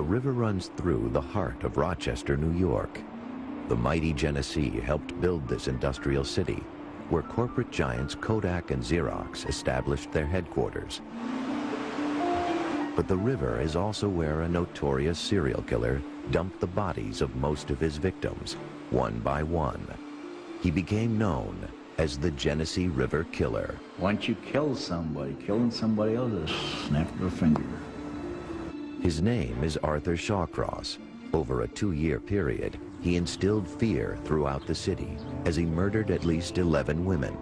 river runs through the heart of Rochester, New York. The mighty Genesee helped build this industrial city, where corporate giants Kodak and Xerox established their headquarters. But the river is also where a notorious serial killer dumped the bodies of most of his victims, one by one. He became known as the Genesee River Killer. Once you kill somebody, killing somebody else is a snap of a finger. His name is Arthur Shawcross. Over a 2-year period, he instilled fear throughout the city as he murdered at least 11 women.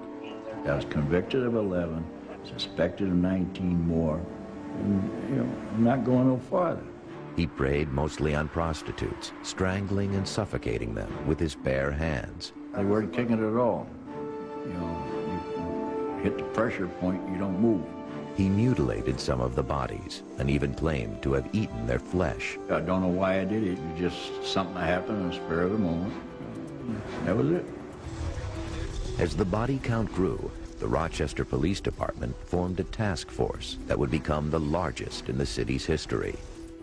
I was convicted of 11, suspected of 19 more, and, I'm not going no farther. He preyed mostly on prostitutes, strangling and suffocating them with his bare hands. They weren't kicking at all. You hit the pressure point, you don't move. He mutilated some of the bodies and even claimed to have eaten their flesh. I don't know why I did it. It just something that happened in the spur of the moment. That was it. As the body count grew, the Rochester Police Department formed a task force that would become the largest in the city's history.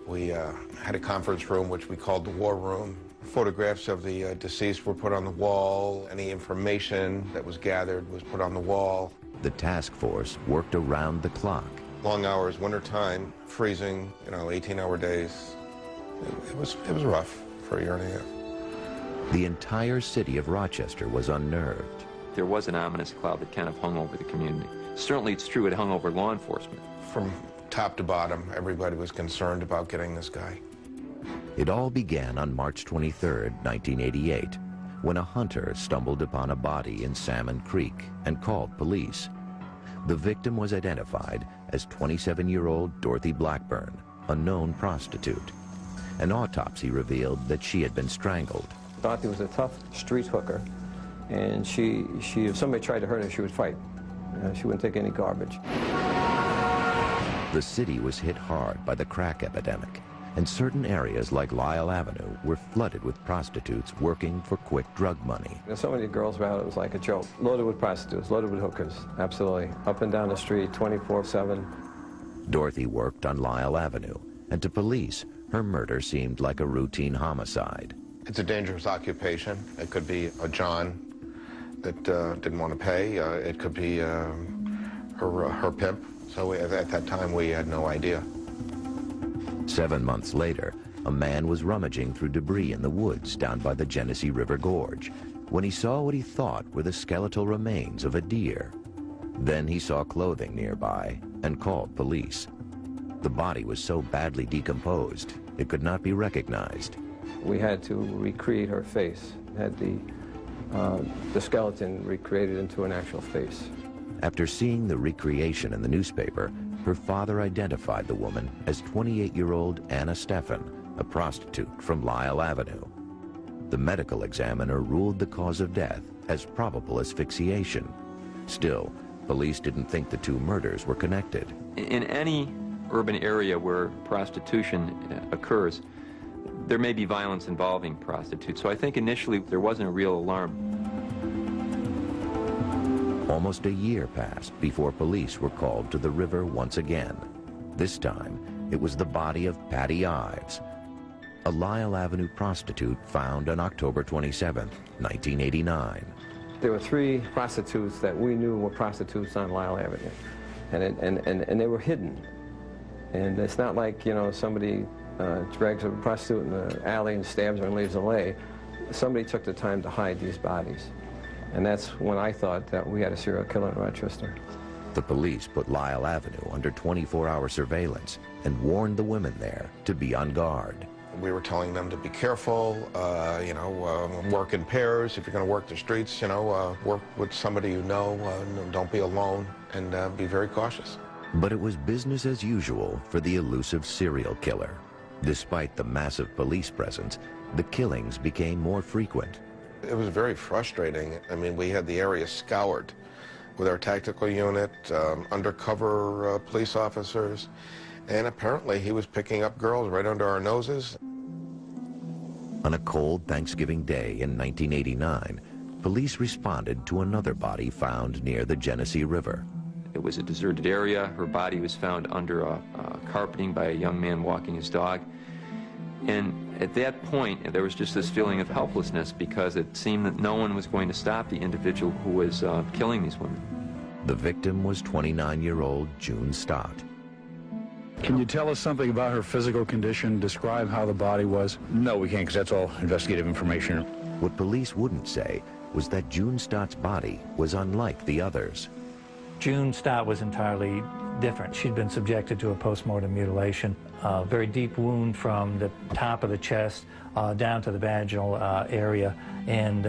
We had a conference room, which we called the War Room. Photographs of the deceased were put on the wall. Any information that was gathered was put on the wall. The task force worked around the clock. Long hours, winter time, freezing, 18-hour days. It was rough for a year and a half. The entire city of Rochester was unnerved. There was an ominous cloud that kind of hung over the community. Certainly it's true it hung over law enforcement. From top to bottom, everybody was concerned about getting this guy. It all began on March 23, 1988, when a hunter stumbled upon a body in Salmon Creek and called police. The victim was identified as 27-year-old Dorothy Blackburn, a known prostitute. An autopsy revealed that she had been strangled. Dorothy was a tough street hooker, and if somebody tried to hurt her, she would fight. She wouldn't take any garbage. The city was hit hard by the crack epidemic, and certain areas like Lyle Avenue were flooded with prostitutes working for quick drug money. There's so many girls around, it was like a joke. Loaded with prostitutes, loaded with hookers, absolutely. Up and down the street, 24/7. Dorothy worked on Lyle Avenue, and to police, her murder seemed like a routine homicide. It's a dangerous occupation. It could be a John that didn't want to pay. It could be her pimp. So at that time, we had no idea. 7 months later, a man was rummaging through debris in the woods down by the Genesee River Gorge when he saw what he thought were the skeletal remains of a deer. Then he saw clothing nearby and called police. The body was so badly decomposed, it could not be recognized. We had to recreate her face, had the skeleton recreated into an actual face. After seeing the recreation in the newspaper, her father identified the woman as 28-year-old Anna Steffen, a prostitute from Lyle Avenue. The medical examiner ruled the cause of death as probable asphyxiation. Still, police didn't think the two murders were connected. In any urban area where prostitution occurs, there may be violence involving prostitutes. So I think initially there wasn't a real alarm. Almost a year passed before police were called to the river once again. This time, it was the body of Patty Ives, a Lyle Avenue prostitute found on October 27, 1989. There were 3 prostitutes that we knew were prostitutes on Lyle Avenue, and they were hidden. And it's not like, somebody drags a prostitute in the alley and stabs her and leaves her lay. Somebody took the time to hide these bodies. And that's when I thought that we had a serial killer in Rochester. The police put Lyle Avenue under 24-hour surveillance and warned the women there to be on guard. We were telling them to be careful, work in pairs. If you're going to work the streets, work with somebody you know, don't be alone, and be very cautious. But it was business as usual for the elusive serial killer. Despite the massive police presence, the killings became more frequent. It was very frustrating. I mean, we had the area scoured with our tactical unit, undercover police officers, and apparently he was picking up girls right under our noses. On a cold Thanksgiving day in 1989, police responded to another body found near the Genesee River. It was a deserted area. Her body was found under carpeting by a young man walking his dog. And at that point, there was just this feeling of helplessness because it seemed that no one was going to stop the individual who was killing these women. The victim was 29-year-old June Stott. Can you tell us something about her physical condition? Describe how the body was? No, we can't, because that's all investigative information. What police wouldn't say was that June Stott's body was unlike the others. June Stott was entirely different. She'd been subjected to a post-mortem mutilation, a very deep wound from the top of the chest down to the vaginal area, and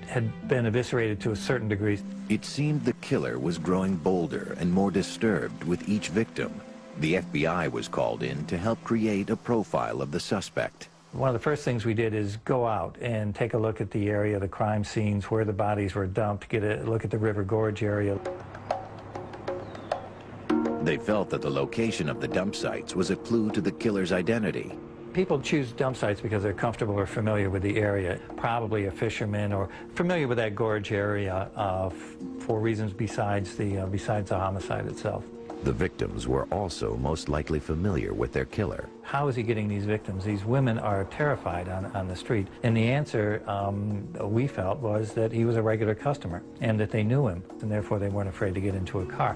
had been eviscerated to a certain degree. It seemed the killer was growing bolder and more disturbed with each victim. The FBI was called in to help create a profile of the suspect. One of the first things we did is go out and take a look at the area, the crime scenes, where the bodies were dumped, get a look at the River Gorge area. They felt that the location of the dump sites was a clue to the killer's identity. People choose dump sites because they're comfortable or familiar with the area, probably a fisherman or familiar with that gorge area for reasons besides the homicide itself. The victims were also most likely familiar with their killer. How is he getting these victims? These women are terrified on the street. And the answer we felt was that he was a regular customer and that they knew him, and therefore they weren't afraid to get into a car.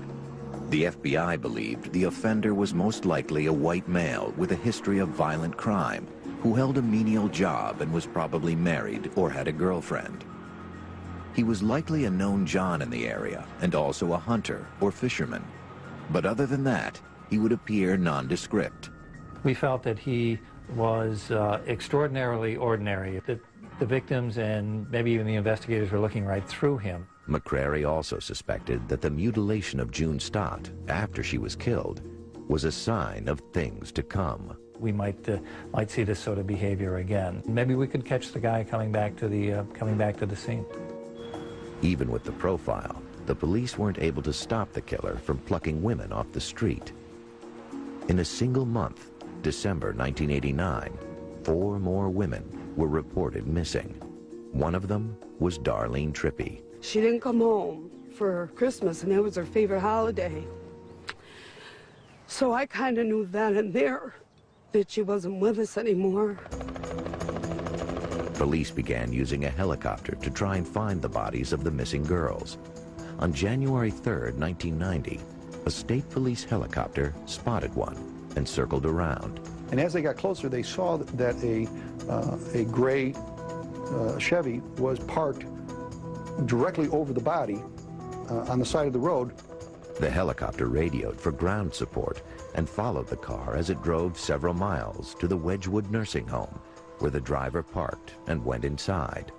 The FBI believed the offender was most likely a white male with a history of violent crime who held a menial job and was probably married or had a girlfriend. He was likely a known John in the area and also a hunter or fisherman. But other than that, he would appear nondescript. We felt that he was extraordinarily ordinary, that the victims and maybe even the investigators were looking right through him. McCrary also suspected that the mutilation of June Stott after she was killed was a sign of things to come. We might see this sort of behavior again. Maybe we could catch the guy coming back to the scene. Even with the profile, the police weren't able to stop the killer from plucking women off the street. In a single month, December 1989, 4 more women were reported missing. One of them was Darlene Trippi. She didn't come home for Christmas, and it was her favorite holiday. So I kind of knew then and there that she wasn't with us anymore. Police began using a helicopter to try and find the bodies of the missing girls. On January 3rd, 1990, a state police helicopter spotted one and circled around. And as they got closer, they saw that a gray Chevy was parked directly over the body on the side of the road. The helicopter radioed for ground support and followed the car as it drove several miles to the Wedgwood nursing home, where the driver parked and went inside.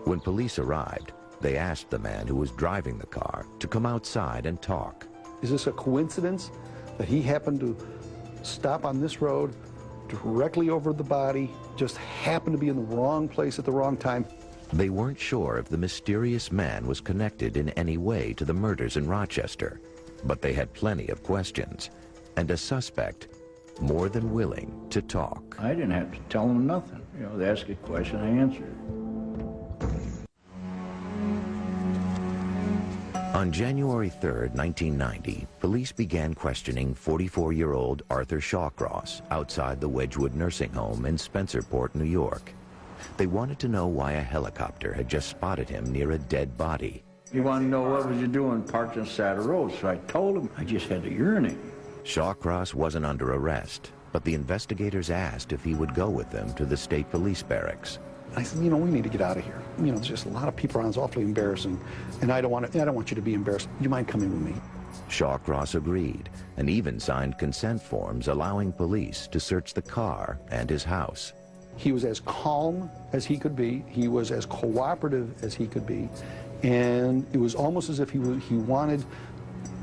When police arrived, they asked the man who was driving the car to come outside and talk. Is this a coincidence that he happened to stop on this road directly over the body, just happened to be in the wrong place at the wrong time? They weren't sure if the mysterious man was connected in any way to the murders in Rochester, but they had plenty of questions, and a suspect more than willing to talk. I didn't have to tell them nothing. You know, they asked a question, I answered. On January 3rd, 1990, police began questioning 44-year-old Arthur Shawcross outside the Wedgwood nursing home in Spencerport, New York. They wanted to know why a helicopter had just spotted him near a dead body. He wanted to know what was you doing parked on the side of the road, so I told him I just had to urinate. Shawcross wasn't under arrest, but the investigators asked if he would go with them to the state police barracks. I said, you know, we need to get out of here. You know, there's just a lot of people around. It's awfully embarrassing, and I don't want you to be embarrassed. Do you mind coming with me? Shawcross agreed and even signed consent forms allowing police to search the car and his house. He was as calm as he could be. He was as cooperative as he could be. And it was almost as if he wanted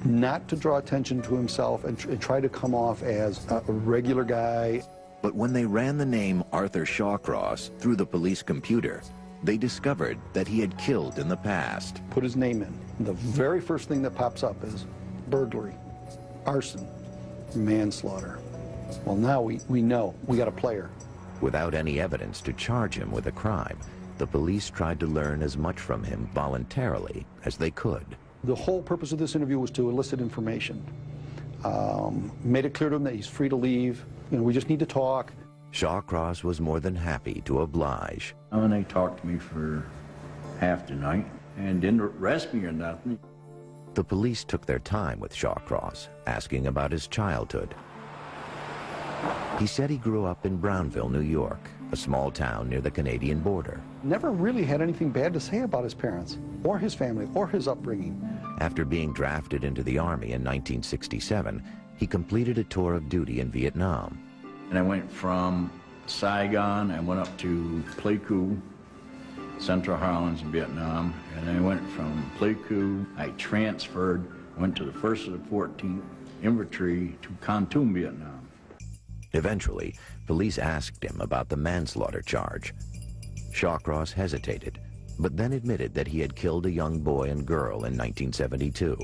not to draw attention to himself and try to come off as a regular guy. But when they ran the name Arthur Shawcross through the police computer, they discovered that he had killed in the past. Put his name in. The very first thing that pops up is burglary, arson, manslaughter. Well, now we know. We got a player. Without any evidence to charge him with a crime, the police tried to learn as much from him voluntarily as they could. The whole purpose of this interview was to elicit information. Made it clear to him that he's free to leave. You know, we just need to talk. Shawcross was more than happy to oblige. And they talked to me for half the night and didn't arrest me or nothing. The police took their time with Shawcross, asking about his childhood. He said he grew up in Brownville, New York, a small town near the Canadian border. Never really had anything bad to say about his parents, or his family, or his upbringing. After being drafted into the Army in 1967, he completed a tour of duty in Vietnam. And I went from Saigon, I went up to Pleiku, Central Highlands in Vietnam, and I went from Pleiku, I transferred, went to the 1st of the 14th Infantry to Kon Tum, Vietnam. Eventually, police asked him about the manslaughter charge. Shawcross hesitated, but then admitted that he had killed a young boy and girl in 1972.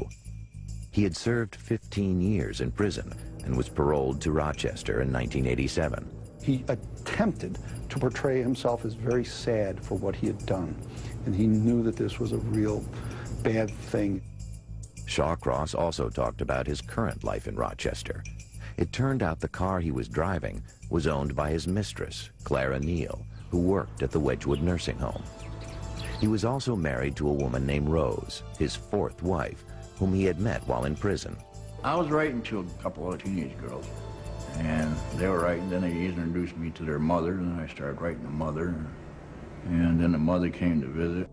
He had served 15 years in prison and was paroled to Rochester in 1987. He attempted to portray himself as very sad for what he had done, and he knew that this was a real bad thing. Shawcross also talked about his current life in Rochester. It turned out the car he was driving was owned by his mistress, Clara Neal, who worked at the Wedgwood nursing home. He was also married to a woman named Rose, his fourth wife, whom he had met while in prison. I was writing to a couple of teenage girls, and they were writing, then they introduced me to their mother, and I started writing the mother, and then the mother came to visit.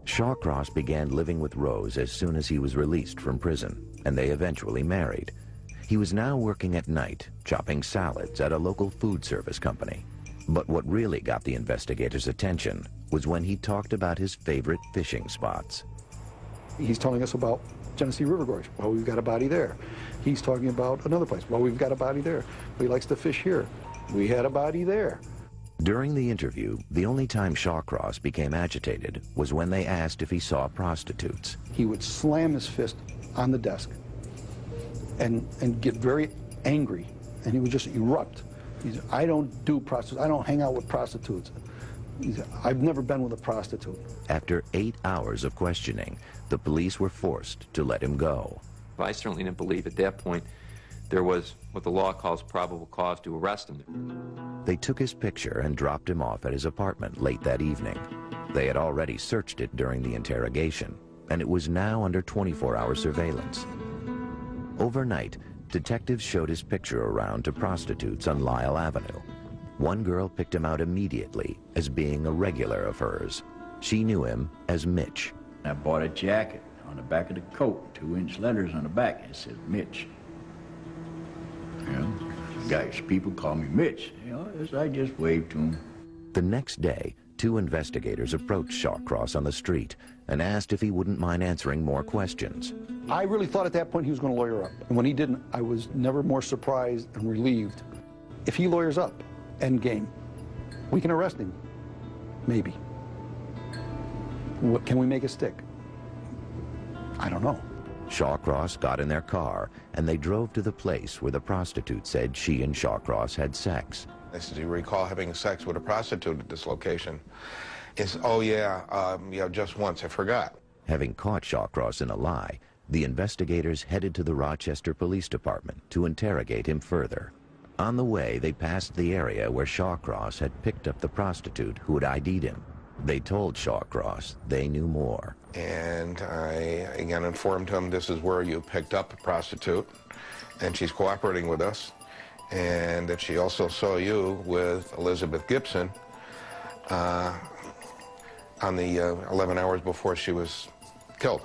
Shawcross began living with Rose as soon as he was released from prison, and they eventually married. He was now working at night, chopping salads at a local food service company. But what really got the investigators' attention was when he talked about his favorite fishing spots. He's telling us about Genesee River Gorge. Well, we've got a body there. He's talking about another place. Well, we've got a body there. He likes to fish here. We had a body there. During the interview, the only time Shawcross became agitated was when they asked if he saw prostitutes. He would slam his fist on the desk and get very angry, and he would just erupt. He said, I don't do prostitutes. I don't hang out with prostitutes. He said, I've never been with a prostitute. After 8 hours of questioning, the police were forced to let him go. I certainly didn't believe at that point there was what the law calls probable cause to arrest him. They took his picture and dropped him off at his apartment late that evening. They had already searched it during the interrogation, and it was now under 24-hour surveillance. Overnight, detectives showed his picture around to prostitutes on Lyle Avenue. One girl picked him out immediately as being a regular of hers. She knew him as Mitch. I bought a jacket. On the back of the coat, 2-inch letters on the back, it says Mitch. You know, guys, people call me Mitch. You know, I just waved to them. The next day, 2 investigators approached Shawcross on the street and asked if he wouldn't mind answering more questions. I really thought at that point he was going to lawyer up. And when he didn't, I was never more surprised and relieved. If he lawyers up, end game, we can arrest him. Maybe. What, can we make it stick? I don't know. Shawcross got in their car, and they drove to the place where the prostitute said she and Shawcross had sex. I said, do you recall having sex with a prostitute at this location? He said, oh yeah, just once, I forgot. Having caught Shawcross in a lie, the investigators headed to the Rochester Police Department to interrogate him further. On the way, they passed the area where Shawcross had picked up the prostitute who had ID'd him. They told Shawcross they knew more. And I again informed him, this is where you picked up a prostitute, and she's cooperating with us, and that she also saw you with Elizabeth Gibson on the 11 hours before she was killed.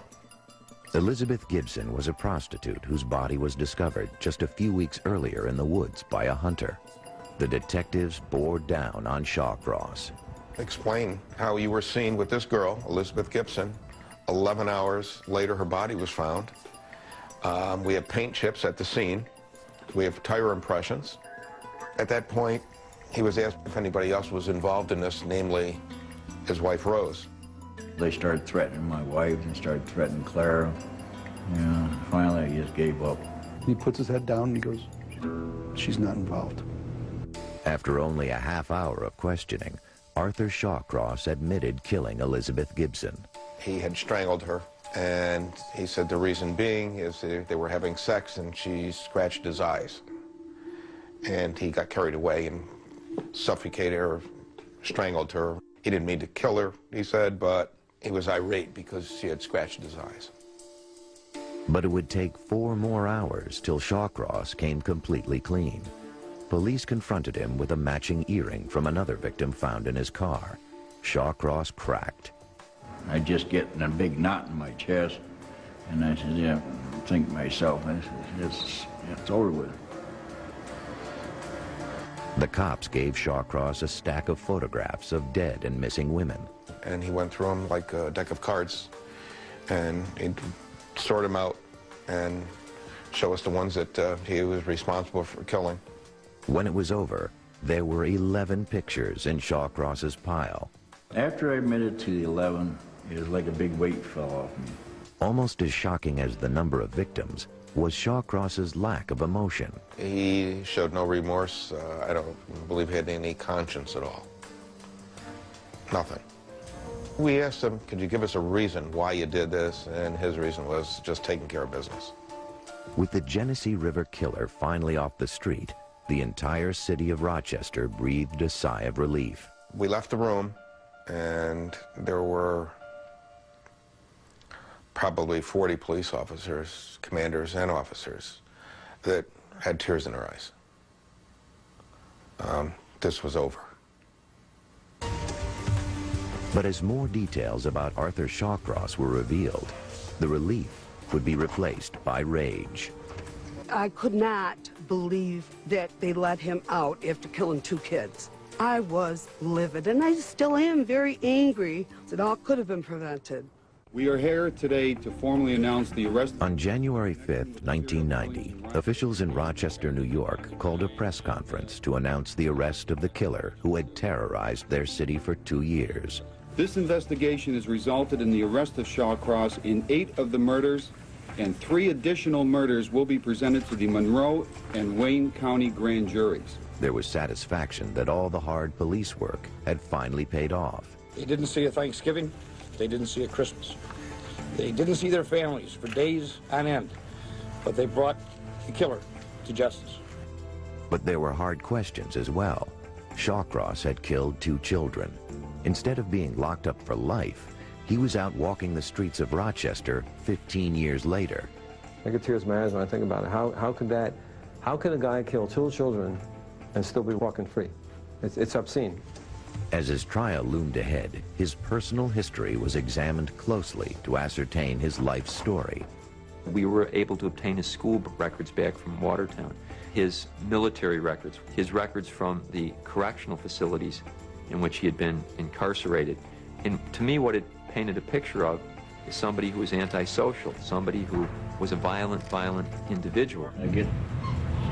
Elizabeth Gibson was a prostitute whose body was discovered just a few weeks earlier in the woods by a hunter. The detectives bore down on Shawcross. Explain how you were seen with this girl, Elizabeth Gibson. 11 hours later, her body was found. We have paint chips at the scene. We have tire impressions. At that point, he was asked if anybody else was involved in this, namely his wife, Rose. They started threatening my wife and started threatening Clara. Yeah, finally, he just gave up. He puts his head down and he goes, she's not involved. After only a half hour of questioning, Arthur Shawcross admitted killing Elizabeth Gibson. He had strangled her, and he said the reason being is they were having sex and she scratched his eyes. And he got carried away and suffocated her, strangled her. He didn't mean to kill her, he said, but he was irate because she had scratched his eyes. But it would take 4 more hours till Shawcross came completely clean. Police confronted him with a matching earring from another victim found in his car. Shawcross cracked. I just get a big knot in my chest, and I said, yeah, think to myself, it's over with. The cops gave Shawcross a stack of photographs of dead and missing women. And he went through them like a deck of cards, and he'd sort them out and show us the ones that he was responsible for killing. When it was over, there were 11 pictures in Shawcross's pile. After I admitted to the 11, it was like a big weight fell off me. Almost as shocking as the number of victims was Shawcross's lack of emotion. He showed no remorse. I don't believe he had any conscience at all. Nothing. We asked him, could you give us a reason why you did this? And his reason was just taking care of business. With the Genesee River Killer finally off the street, the entire city of Rochester breathed a sigh of relief. We left the room, and there were probably 40 police officers, commanders and officers, that had tears in their eyes. This was over. But as more details about Arthur Shawcross were revealed, the relief would be replaced by rage. I could not believe that they let him out after killing 2 kids. I was livid, and I still am very angry. It all could have been prevented. We are here today to formally announce the arrest. On January 5th, 1990, officials in Rochester, New York, called a press conference to announce the arrest of the killer who had terrorized their city for 2 years. This investigation has resulted in the arrest of Shawcross in 8 of the murders, and 3 additional murders will be presented to the Monroe and Wayne County grand juries. There was satisfaction that all the hard police work had finally paid off. They didn't see a Thanksgiving. They didn't see a Christmas. They didn't see their families for days on end, but they brought the killer to justice. But there were hard questions as well. Shawcross had killed 2 children. Instead of being locked up for life, he was out walking the streets of Rochester 15 years later. I get tears in my eyes when I think about it. How could a guy kill 2 children and still be walking free? It's obscene. As his trial loomed ahead, his personal history was examined closely to ascertain his life story. We were able to obtain his school records back from Watertown, his military records, his records from the correctional facilities in which he had been incarcerated. And to me, what it painted a picture of is somebody who was antisocial, somebody who was a violent individual.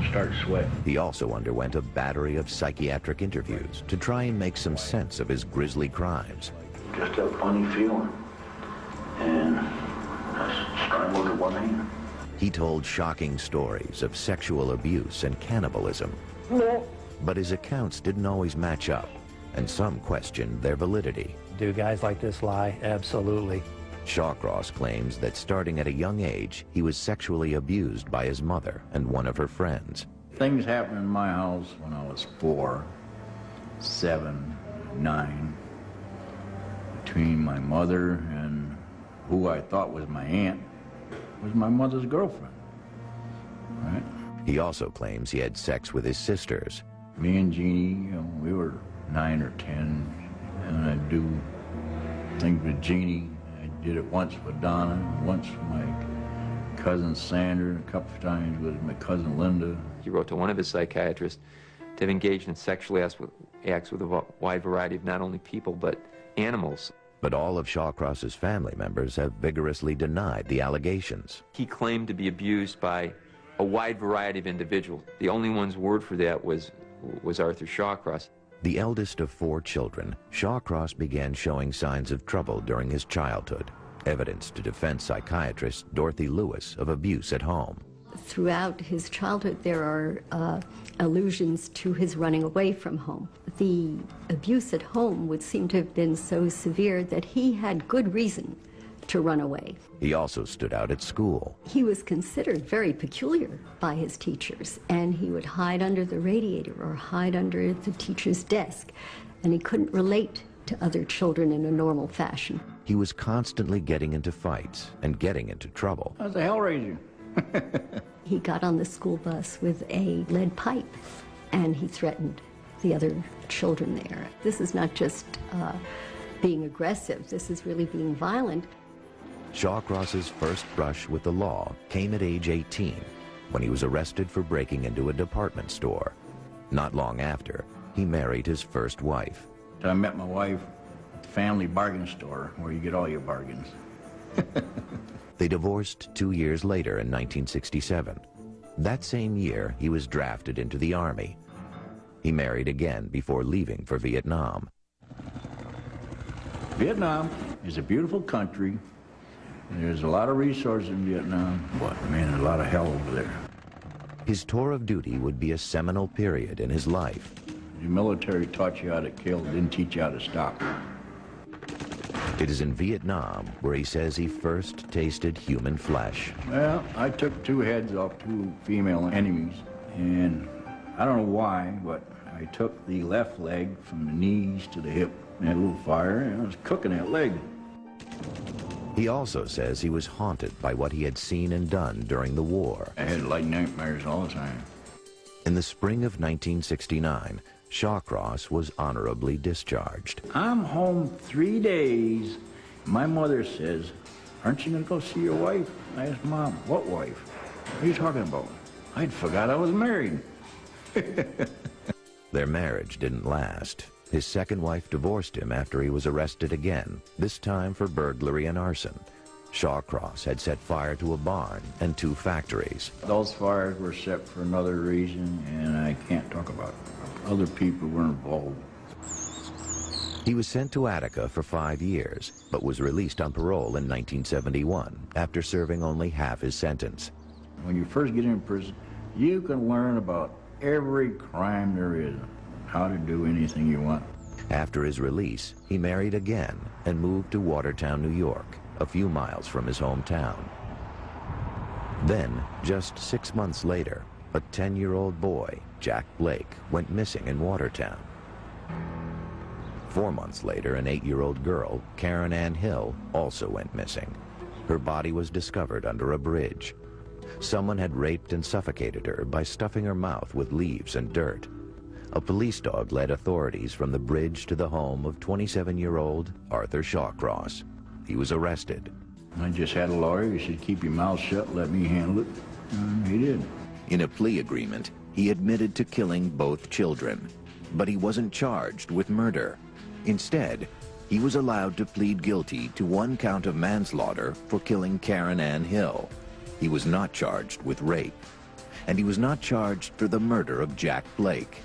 Start sweating. He also underwent a battery of psychiatric interviews to try and make some sense of his grisly crimes. Just a funny feeling, and I strangled with one hand. He told shocking stories of sexual abuse and cannibalism. No. But his accounts didn't always match up, and some questioned their validity. Do guys like this lie? Absolutely. Shawcross claims that starting at a young age, he was sexually abused by his mother and one of her friends. Things happened in my house when I was 4, 7, 9, between my mother and who I thought was my aunt, was my mother's girlfriend, right? He also claims he had sex with his sisters. Me and Jeannie, we were 9 or 10, and I'd do things with Jeannie. I did it once with Donna, once with my cousin Sandra, a couple of times with my cousin Linda. He wrote to one of his psychiatrists to have engaged in sexual acts with a wide variety of not only people but animals. But all of Shawcross's family members have vigorously denied the allegations. He claimed to be abused by a wide variety of individuals. The only one's word for that was Arthur Shawcross. The eldest of 4 children, Shawcross began showing signs of trouble during his childhood, evidence to defense psychiatrist Dorothy Lewis of abuse at home. Throughout his childhood, there are allusions to his running away from home. The abuse at home would seem to have been so severe that he had good reason to to run away. He also stood out at school. He was considered very peculiar by his teachers, and he would hide under the radiator or hide under the teacher's desk, and he couldn't relate to other children in a normal fashion. He was constantly getting into fights and getting into trouble. That's a hellraiser. He got on the school bus with a lead pipe, and he threatened the other children there. This is not just being aggressive, this is really being violent. Shawcross's first brush with the law came at age 18, when he was arrested for breaking into a department store. Not long after, he married his first wife. I met my wife at the family bargain store, where you get all your bargains. They divorced 2 years later in 1967. That same year, he was drafted into the Army. He married again before leaving for Vietnam. Vietnam is a beautiful country. There's a lot of resources in Vietnam, but man, there's a lot of hell over there. His tour of duty would be a seminal period in his life. The military taught you how to kill, didn't teach you how to stop. It is in Vietnam where he says he first tasted human flesh. Well, I took 2 heads off 2 female enemies, and I don't know why, but I took the left leg from the knees to the hip. I had a little fire, and I was cooking that leg. He also says he was haunted by what he had seen and done during the war. I had like nightmares all the time. In the spring of 1969, Shawcross was honorably discharged. I'm home 3 days. My mother says, "Aren't you going to go see your wife?" I asked Mom, "What wife? What are you talking about?" I'd forgot I was married. Their marriage didn't last. His second wife divorced him after he was arrested again, this time for burglary and arson. Shawcross had set fire to a barn and 2 factories. Those fires were set for another reason, and I can't talk about it. Other people were involved. He was sent to Attica for 5 years, but was released on parole in 1971 after serving only half his sentence. When you first get in prison, you can learn about every crime there is, how to do anything you want. After his release, he married again and moved to Watertown, New York, a few miles from his hometown. Then, just 6 months later, a 10-year-old boy, Jack Blake, went missing in Watertown. 4 months later, an 8-year-old girl, Karen Ann Hill, also went missing. Her body was discovered under a bridge. Someone had raped and suffocated her by stuffing her mouth with leaves and dirt. A police dog led authorities from the bridge to the home of 27-year-old Arthur Shawcross. He was arrested. I just had a lawyer. He said, "Keep your mouth shut, let me handle it." And he did. In a plea agreement, he admitted to killing both children, but he wasn't charged with murder. Instead, he was allowed to plead guilty to 1 count of manslaughter for killing Karen Ann Hill. He was not charged with rape, and he was not charged for the murder of Jack Blake.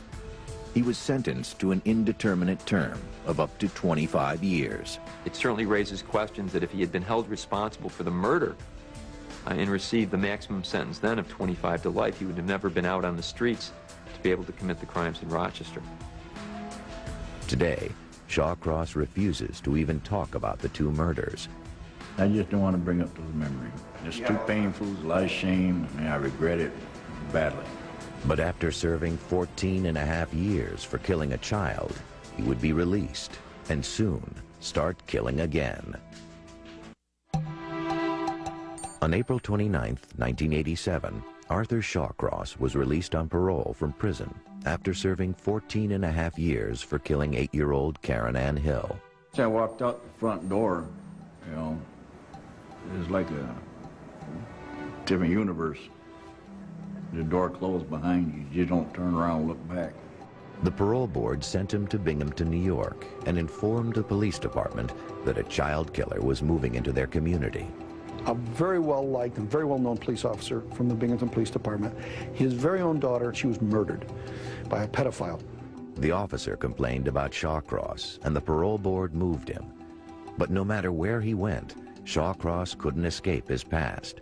He was sentenced to an indeterminate term of up to 25 years. It certainly raises questions that if he had been held responsible for the murder and received the maximum sentence then of 25 to life, he would have never been out on the streets to be able to commit the crimes in Rochester. Today, Shawcross refuses to even talk about the 2 murders. I just don't want to bring up those memories. It's too painful, there's a lot of shame, and I regret it badly. But after serving 14.5 years for killing a child, he would be released and soon start killing again. On April 29, 1987, Arthur Shawcross was released on parole from prison after serving 14.5 years for killing 8-year-old Karen Ann Hill. I walked out the front door, you know, it was like a different universe. The door closed behind you. You just don't turn around and look back. The parole board sent him to Binghamton, New York, and informed the police department that a child killer was moving into their community. A very well-liked and very well-known police officer from the Binghamton Police Department. His very own daughter, she was murdered by a pedophile. The officer complained about Shawcross, and the parole board moved him. But no matter where he went, Shawcross couldn't escape his past.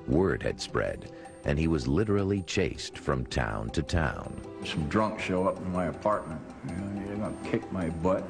Word had spread, and he was literally chased from town to town. Some drunks show up in my apartment. You know, they're gonna kick my butt.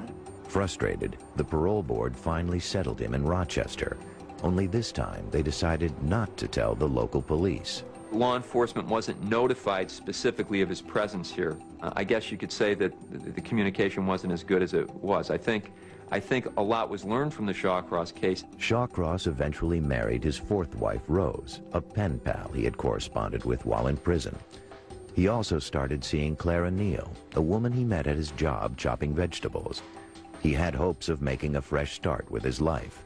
Frustrated, the parole board finally settled him in Rochester. Only this time, they decided not to tell the local police. Law enforcement wasn't notified specifically of his presence here. I guess you could say that the communication wasn't as good as it was. I think a lot was learned from the Shawcross case. Shawcross eventually married his fourth wife, Rose, a pen pal he had corresponded with while in prison. He also started seeing Clara Neal, a woman he met at his job chopping vegetables. He had hopes of making a fresh start with his life,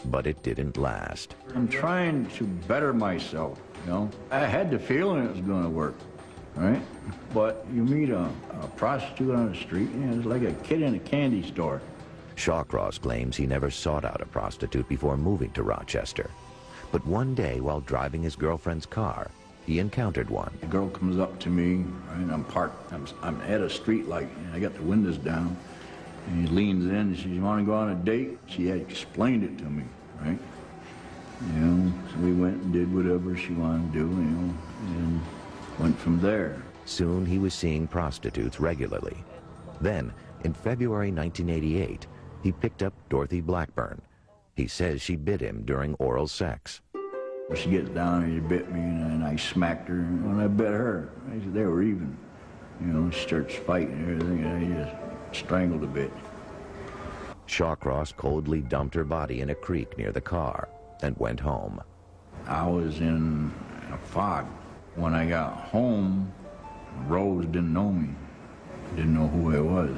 but it didn't last. I'm trying to better myself, you know. I had the feeling it was going to work, right? But you meet a prostitute on the street, and it's like a kid in a candy store. Shawcross claims he never sought out a prostitute before moving to Rochester. But one day, while driving his girlfriend's car, he encountered one. The girl comes up to me, right? I'm parked, I'm at a street light, and I got the windows down. And he leans in and says, "You want to go on a date?" She had explained it to me, right? You know, so we went and did whatever she wanted to do, you know, and went from there. Soon he was seeing prostitutes regularly. Then, in February 1988, he picked up Dorothy Blackburn. He says she bit him during oral sex. She gets down and she bit me, and I smacked her, and I bit her. I said they were even. You know, she starts fighting and everything, and I just strangled a bit. Shawcross coldly dumped her body in a creek near the car and went home. I was in a fog. When I got home, Rose didn't know me, didn't know who I was.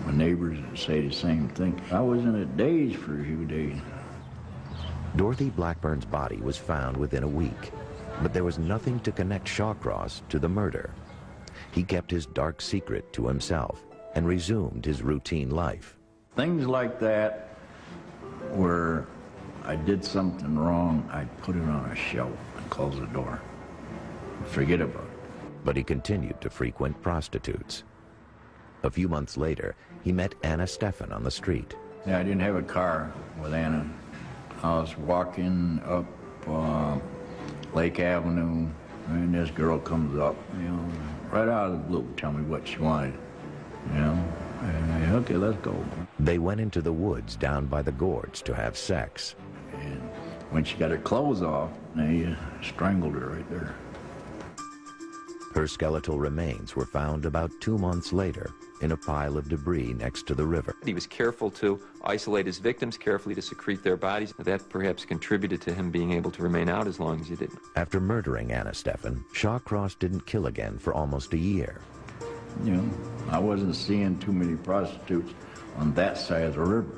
My neighbors would say the same thing. I was in a daze for a few days. Dorothy Blackburn's body was found within a week, but there was nothing to connect Shawcross to the murder. He kept his dark secret to himself and resumed his routine life. Things like that, where I did something wrong, I'd put it on a shelf and close the door. Forget about it. But he continued to frequent prostitutes. A few months later, he met Anna Steffen on the street. Yeah, I didn't have a car with Anna. I was walking up Lake Avenue, and this girl comes up, you know, right out of the blue, tell me what she wanted, you know. And I said, okay, let's go. They went into the woods down by the gorge to have sex. And when she got her clothes off, they strangled her right there. Her skeletal remains were found about 2 months later in a pile of debris next to the river. He was careful to isolate his victims, carefully to secrete their bodies. That perhaps contributed to him being able to remain out as long as he did. After murdering Anna Steffen, Shawcross didn't kill again for almost a year. You know, I wasn't seeing too many prostitutes on that side of the river.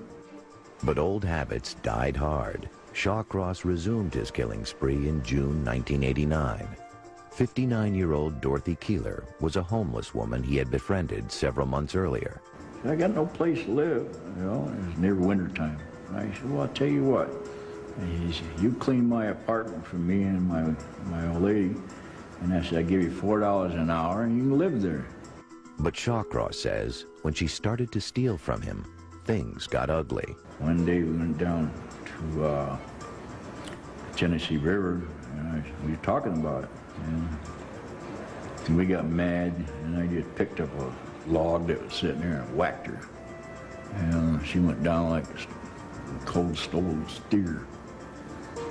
But old habits died hard. Shawcross resumed his killing spree in June 1989. 59-year-old Dorothy Keeler was a homeless woman he had befriended several months earlier. I got no place to live, you know, it was near wintertime. And I said, well, I'll tell you what. And he said, you clean my apartment for me and my old lady. And I said, I'll give you $4 an hour and you can live there. But Shawcross says when she started to steal from him, things got ugly. One day we went down to Genesee River, and we were talking about it. And we got mad, and I just picked up a log that was sitting there and whacked her. And she went down like a cold stove steer.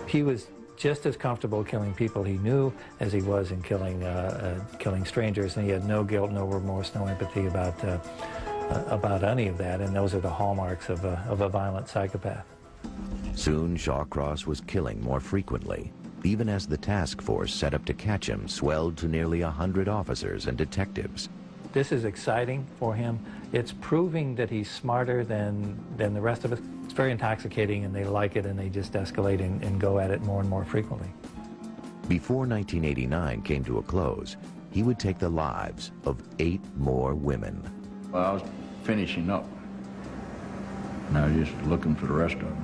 He was just as comfortable killing people he knew as he was in killing strangers, and he had no guilt, no remorse, no empathy about any of that, and those are the hallmarks of a violent psychopath. Soon, Shawcross was killing more frequently, even as the task force set up to catch him swelled to nearly 100 officers and detectives. This is exciting for him. It's proving that he's smarter than the rest of us. It's very intoxicating, and they like it, and they just escalate and go at it more and more frequently. Before 1989 came to a close, he would take the lives of 8 more women. Well, I was finishing up, and I was just looking for the rest of them.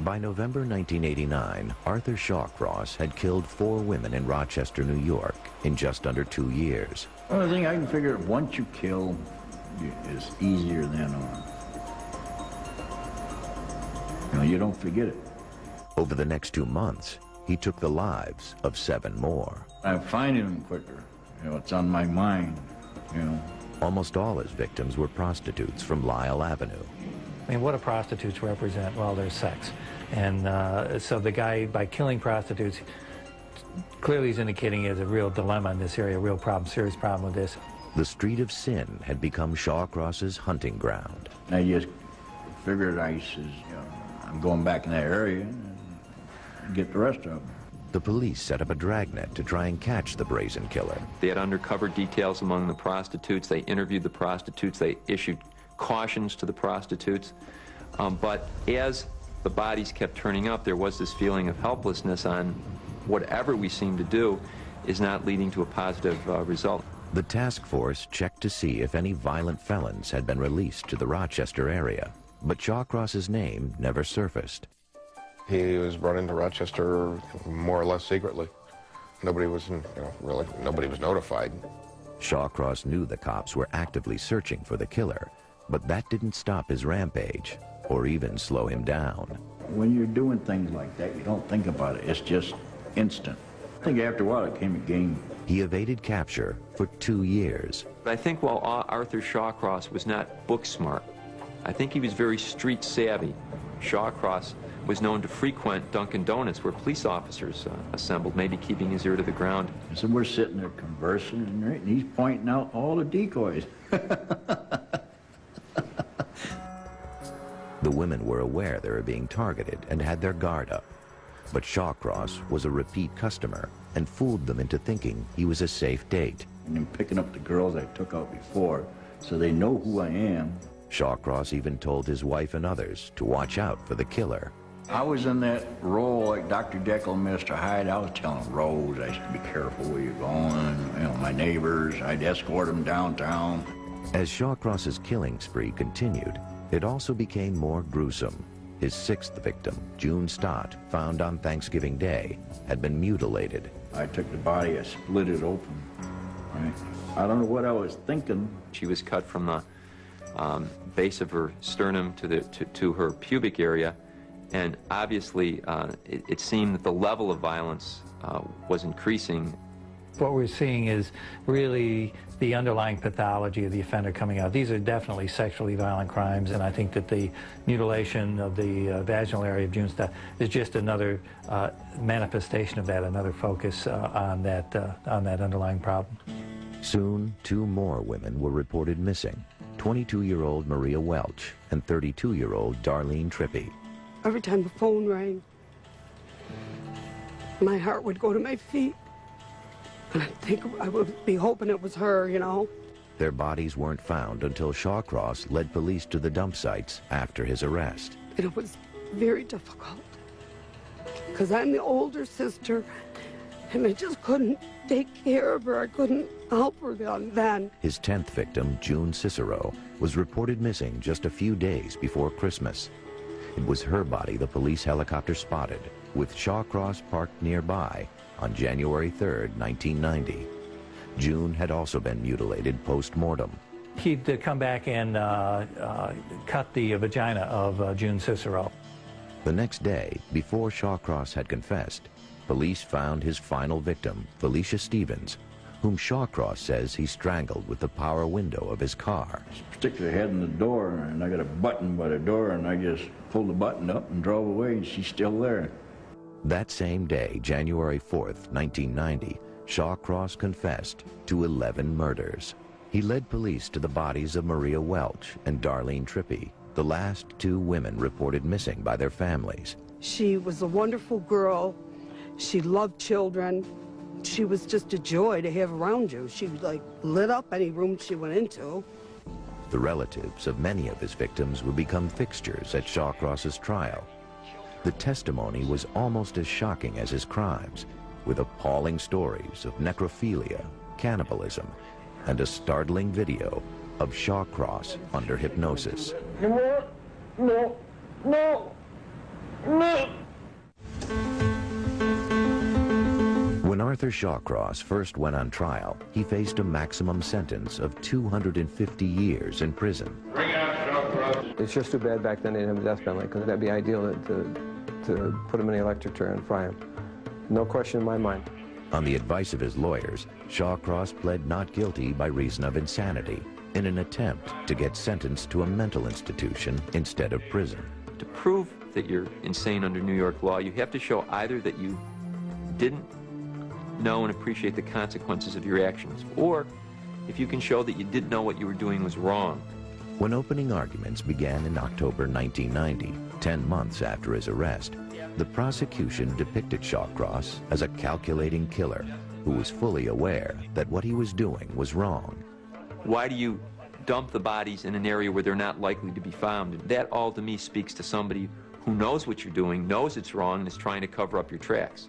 By November 1989, Arthur Shawcross had killed 4 women in Rochester, New York, in just under 2 years. The only thing I can figure, once you kill, it's easier than on. You know, you don't forget it. Over the next 2 months, he took the lives of 7 more. I'm finding them quicker. You know, it's on my mind, you know. Almost all his victims were prostitutes from Lyle Avenue. I mean, what do prostitutes represent? Well, there's sex. And so the guy, by killing prostitutes, clearly is indicating he has a real dilemma in this area, a real problem, serious problem with this. The street of sin had become Shawcross's hunting ground. I just figured I'm going back in that area and get the rest of them. The police set up a dragnet to try and catch the brazen killer. They had undercover details among the prostitutes. They interviewed the prostitutes. They issued cautions to the prostitutes. But as the bodies kept turning up, there was this feeling of helplessness on whatever we seem to do is not leading to a positive result. The task force checked to see if any violent felons had been released to the Rochester area, but Shawcross's name never surfaced. He was brought into Rochester more or less secretly. Nobody was, really, nobody was notified. Shawcross knew the cops were actively searching for the killer, but that didn't stop his rampage or even slow him down. When you're doing things like that, you don't think about it. It's just instant. I think after a while it became a game. He evaded capture for 2 years. I think while Arthur Shawcross was not book smart, I think he was very street savvy. Shawcross was known to frequent Dunkin' Donuts where police officers assembled, maybe keeping his ear to the ground. So we're sitting there conversing, and he's pointing out all the decoys. The women were aware they were being targeted and had their guard up. But Shawcross was a repeat customer and fooled them into thinking he was a safe date. And then picking up the girls I took out before, so they know who I am. Shawcross even told his wife and others to watch out for the killer. I was in that role like Dr. Jekyll and Mr. Hyde. I was telling Rose, I said, be careful where you're going. My neighbors, I'd escort them downtown. As Shawcross's killing spree continued, it also became more gruesome. His 6th victim, June Stott, found on Thanksgiving Day, had been mutilated. I took the body, I split it open. Right? I don't know what I was thinking. She was cut from the base of her sternum to her pubic area, and obviously it seemed that the level of violence was increasing. What we're seeing is really the underlying pathology of the offender coming out. These are definitely sexually violent crimes, and I think that the mutilation of the vaginal area of June Stott is just another manifestation of that, another focus on that underlying problem. Soon, 2 more women were reported missing, 22-year-old Maria Welch and 32-year-old Darlene Trippi. Every time the phone rang, my heart would go to my feet. And I would be hoping it was her, Their bodies weren't found until Shawcross led police to the dump sites after his arrest. And it was very difficult, because I'm the older sister, and I just couldn't take care of her. I couldn't help her then. His 10th victim, June Cicero, was reported missing just a few days before Christmas. It was her body the police helicopter spotted, with Shawcross parked nearby on January 3rd, 1990. June had also been mutilated post-mortem. He'd come back and cut the vagina of June Cicero. The next day, before Shawcross had confessed, police found his final victim, Felicia Stevens, whom Shawcross says he strangled with the power window of his car. Stick her head in the door, and I got a button by the door, and I just pulled the button up and drove away, and she's still there. That same day, January 4th, 1990, Shawcross confessed to 11 murders. He led police to the bodies of Maria Welch and Darlene Trippi, the last 2 women reported missing by their families. She was a wonderful girl. She loved children. She was just a joy to have around you. She lit up any room she went into. The relatives of many of his victims would become fixtures at Shawcross's trial. The testimony was almost as shocking as his crimes, with appalling stories of necrophilia, cannibalism, and a startling video of Shawcross under hypnosis. No, no, no, no. When Arthur Shawcross first went on trial, he faced a maximum sentence of 250 years in prison. Bring out Shawcross. It's just too bad back then they didn't have a death penalty, because that'd be ideal to put him in the electric chair and fry him. No question in my mind. On the advice of his lawyers, Shawcross pled not guilty by reason of insanity, in an attempt to get sentenced to a mental institution instead of prison. To prove that you're insane under New York law, you have to show either that you didn't know and appreciate the consequences of your actions, or if you can show that you didn't know what you were doing was wrong. When opening arguments began in October 1990, 10 months after his arrest, the prosecution depicted Shawcross as a calculating killer who was fully aware that what he was doing was wrong. Why do you dump the bodies in an area where they're not likely to be found? That all to me speaks to somebody who knows what you're doing, knows it's wrong, and is trying to cover up your tracks.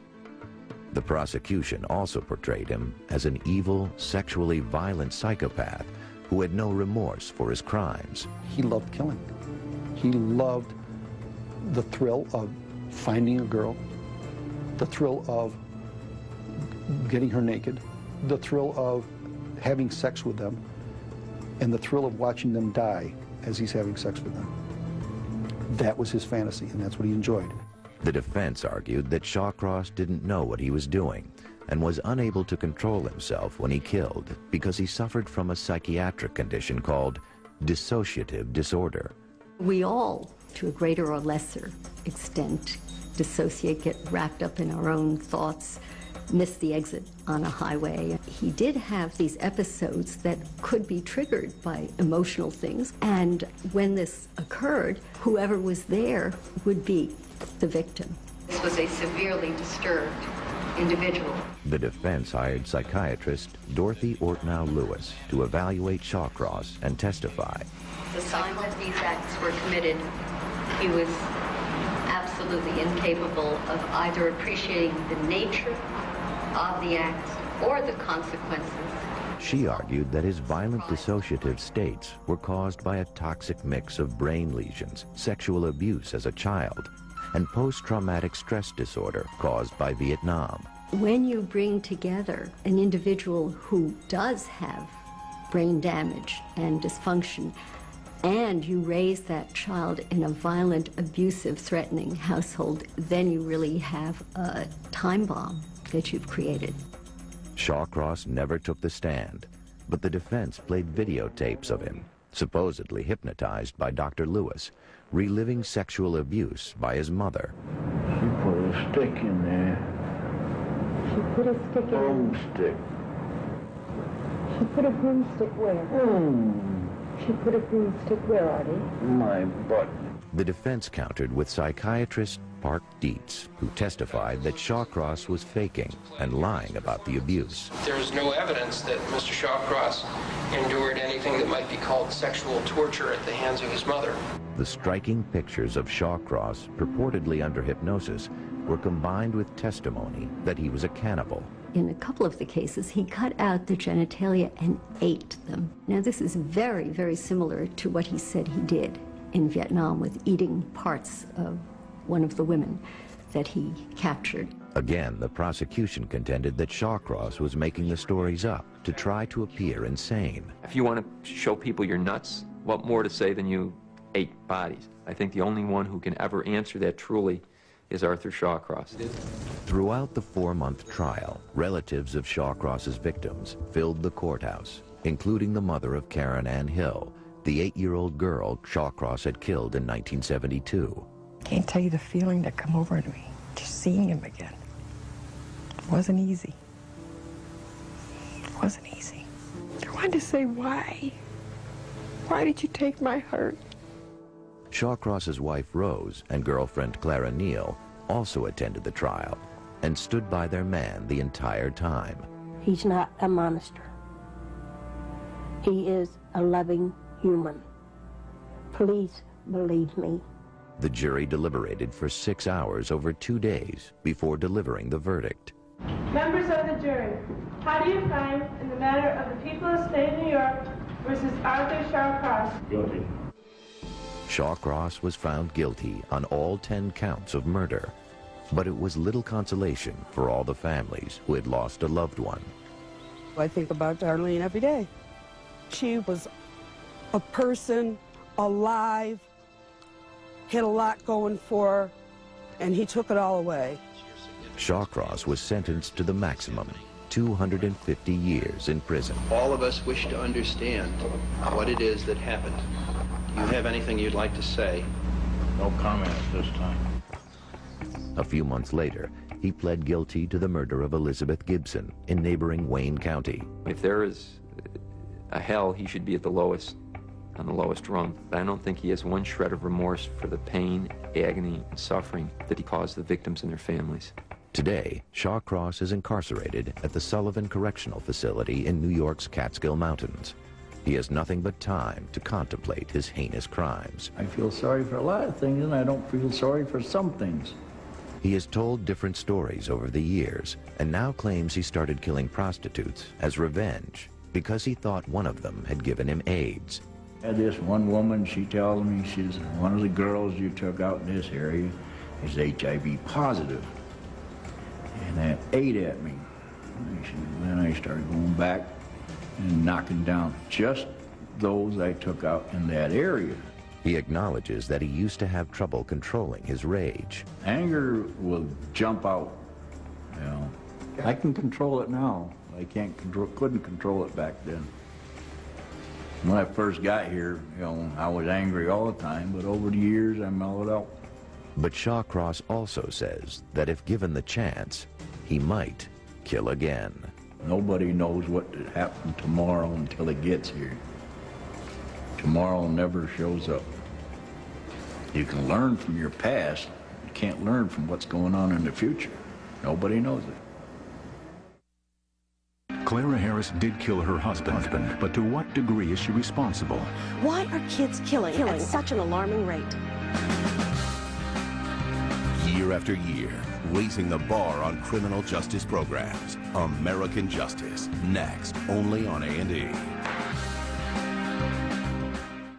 The prosecution also portrayed him as an evil, sexually violent psychopath who had no remorse for his crimes. He loved killing. He loved the thrill of finding a girl, the thrill of getting her naked, the thrill of having sex with them, and the thrill of watching them die as he's having sex with them. That was his fantasy, and that's what he enjoyed. The defense argued that Shawcross didn't know what he was doing and was unable to control himself when he killed because he suffered from a psychiatric condition called dissociative disorder. We all, to a greater or lesser extent, dissociate, get wrapped up in our own thoughts, miss the exit on a highway. He did have these episodes that could be triggered by emotional things, and when this occurred, whoever was there would be the victim. This was a severely disturbed individual. The defense hired psychiatrist Dorothy Ortnow Lewis to evaluate Shawcross and testify. The time that these acts were committed, he was absolutely incapable of either appreciating the nature of the acts or the consequences. She argued that his violent dissociative states were caused by a toxic mix of brain lesions, sexual abuse as a child, and post-traumatic stress disorder caused by Vietnam. When you bring together an individual who does have brain damage and dysfunction, and you raise that child in a violent, abusive, threatening household, then you really have a time bomb that you've created. Shawcross never took the stand, but the defense played videotapes of him, supposedly hypnotized by Dr. Lewis, reliving sexual abuse by his mother. She put a stick in there. She put a stick in there? Broomstick. She put a broomstick where? She put a broomstick where, Artie? My butt. The defense countered with psychiatrist Park Dietz, who testified that Shawcross was faking and lying about the abuse. There is no evidence that Mr. Shawcross endured anything that might be called sexual torture at the hands of his mother. The striking pictures of Shawcross, purportedly under hypnosis, were combined with testimony that he was a cannibal. In a couple of the cases, he cut out the genitalia and ate them. Now, this is very, very similar to what he said he did in Vietnam with eating parts of one of the women that he captured. Again, the prosecution contended that Shawcross was making the stories up to try to appear insane. If you want to show people you're nuts, what more to say than you ate bodies? I think the only one who can ever answer that truly is Arthur Shawcross. Throughout the 4-month trial, relatives of Shawcross's victims filled the courthouse, including the mother of Karen Ann Hill, the 8-year-old girl Shawcross had killed in 1972. Can't tell you the feeling that come over me, just seeing him again. It wasn't easy. It wasn't easy. I wanted to say, why? Why did you take my heart? Shawcross's wife Rose and girlfriend Clara Neal also attended the trial and stood by their man the entire time. He's not a monster. He is a loving human. Please believe me. The jury deliberated for 6 hours over 2 days before delivering the verdict. Members of the jury, how do you find in the matter of the people of the state of New York versus Arthur Shawcross? Guilty. Shawcross was found guilty on all 10 counts of murder, but it was little consolation for all the families who had lost a loved one. I think about Darlene every day. She was a person, alive, had a lot going for her, and he took it all away. Shawcross was sentenced to the maximum, 250 years in prison. All of us wish to understand what it is that happened. Do you have anything you'd like to say? No comment at this time. A few months later, he pled guilty to the murder of Elizabeth Gibson in neighboring Wayne County. If there is a hell, he should be at the lowest, on the lowest rung. I don't think he has one shred of remorse for the pain, agony, and suffering that he caused the victims and their families. Today, Shawcross is incarcerated at the Sullivan Correctional Facility in New York's Catskill Mountains. He has nothing but time to contemplate his heinous crimes. I feel sorry for a lot of things, and I don't feel sorry for some things. He has told different stories over the years and now claims he started killing prostitutes as revenge because he thought one of them had given him AIDS. I had this one woman, she tells me, she's one of the girls you took out in this area is HIV positive. And that ate at me. Then I started going back and knocking down just those I took out in that area. He acknowledges that he used to have trouble controlling his rage. Anger will jump out, you know. I can control it now. I couldn't control it back then. When I first got here, you know, I was angry all the time, but over the years I mellowed out. But Shawcross also says that if given the chance, he might kill again. Nobody knows what will happen tomorrow until it gets here. Tomorrow never shows up. You can learn from your past. You can't learn from what's going on in the future. Nobody knows it. Clara Harris did kill her husband, but to what degree is she responsible? Why are kids killing at such an alarming rate? Year after year, raising the bar on criminal justice programs. American Justice, next, only on A&E.